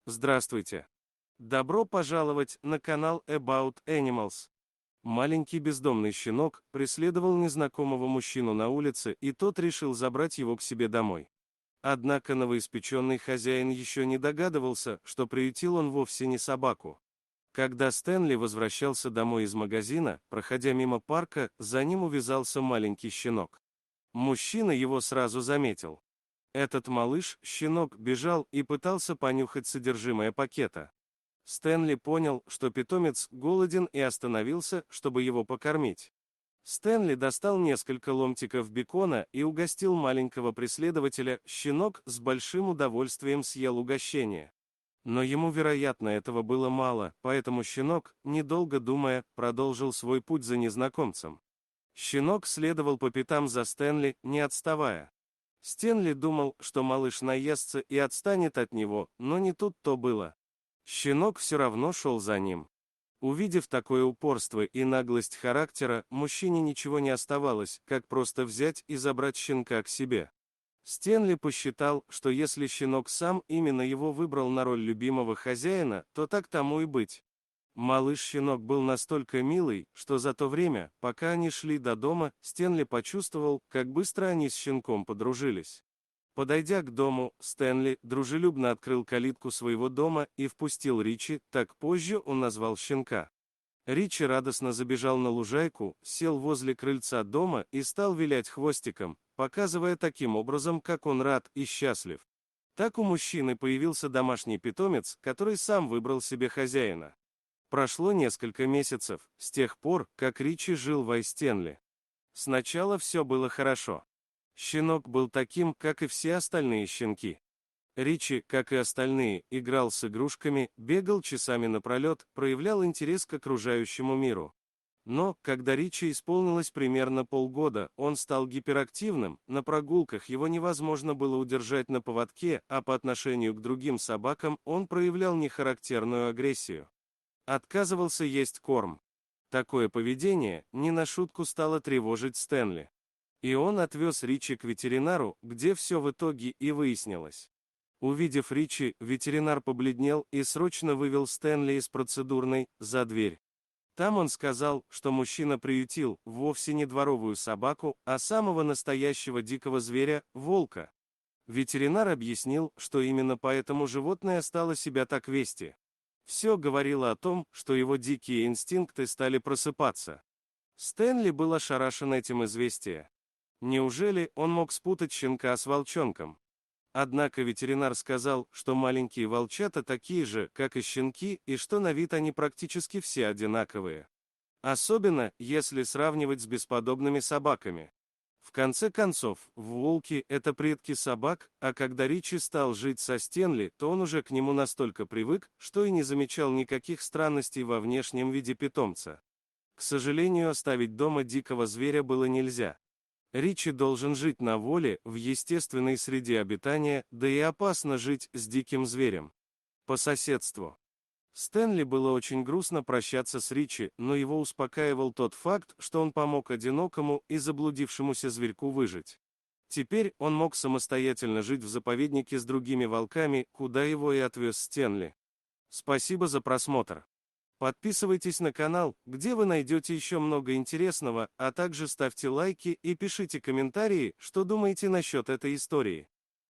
Здравствуйте! Добро пожаловать на канал About Animals. Маленький бездомный щенок преследовал незнакомого мужчину на улице, и тот решил забрать его к себе домой. Однако новоиспеченный хозяин еще не догадывался, что приютил он вовсе не собаку. Когда Стэнли возвращался домой из магазина, проходя мимо парка, за ним увязался маленький щенок. Мужчина его сразу заметил. Этот малыш, щенок, бежал и пытался понюхать содержимое пакета. Стэнли понял, что питомец голоден, и остановился, чтобы его покормить. Стэнли достал несколько ломтиков бекона и угостил маленького преследователя. Щенок с большим удовольствием съел угощение. Но ему, вероятно, этого было мало, поэтому щенок, недолго думая, продолжил свой путь за незнакомцем. Щенок следовал по пятам за Стэнли, не отставая. Стэнли думал, что малыш наестся и отстанет от него, но не тут-то было. Щенок все равно шел за ним. Увидев такое упорство и наглость характера, мужчине ничего не оставалось, как просто взять и забрать щенка к себе. Стэнли посчитал, что если щенок сам именно его выбрал на роль любимого хозяина, то так тому и быть. Малыш-щенок был настолько милый, что за то время, пока они шли до дома, Стэнли почувствовал, как быстро они с щенком подружились. Подойдя к дому, Стэнли дружелюбно открыл калитку своего дома и впустил Ричи, так позже он назвал щенка. Ричи радостно забежал на лужайку, сел возле крыльца дома и стал вилять хвостиком, показывая таким образом, как он рад и счастлив. Так у мужчины появился домашний питомец, который сам выбрал себе хозяина. Прошло несколько месяцев, с тех пор, как Ричи жил в Айстенли. Сначала все было хорошо. Щенок был таким, как и все остальные щенки. Ричи, как и остальные, играл с игрушками, бегал часами напролет, проявлял интерес к окружающему миру. Но, когда Ричи исполнилось примерно полгода, он стал гиперактивным, на прогулках его невозможно было удержать на поводке, а по отношению к другим собакам он проявлял нехарактерную агрессию. Отказывался есть корм. Такое поведение не на шутку стало тревожить Стэнли. И он отвез Ричи к ветеринару, где все в итоге и выяснилось. Увидев Ричи, ветеринар побледнел и срочно вывел Стэнли из процедурной за дверь. Там он сказал, что мужчина приютил вовсе не дворовую собаку, а самого настоящего дикого зверя – волка. Ветеринар объяснил, что именно поэтому животное стало себя так вести. Все говорило о том, что его дикие инстинкты стали просыпаться. Стэнли был ошарашен этим известием. Неужели он мог спутать щенка с волчонком? Однако ветеринар сказал, что маленькие волчата такие же, как и щенки, и что на вид они практически все одинаковые. Особенно, если сравнивать с бесподобными собаками. В конце концов, волки – это предки собак, а когда Ричи стал жить со Стэнли, то он уже к нему настолько привык, что и не замечал никаких странностей во внешнем виде питомца. К сожалению, оставить дома дикого зверя было нельзя. Ричи должен жить на воле, в естественной среде обитания, да и опасно жить с диким зверем. По соседству. Стэнли было очень грустно прощаться с Ричи, но его успокаивал тот факт, что он помог одинокому и заблудившемуся зверьку выжить. Теперь он мог самостоятельно жить в заповеднике с другими волками, куда его и отвез Стэнли. Спасибо за просмотр. Подписывайтесь на канал, где вы найдете еще много интересного, а также ставьте лайки и пишите комментарии, что думаете насчет этой истории.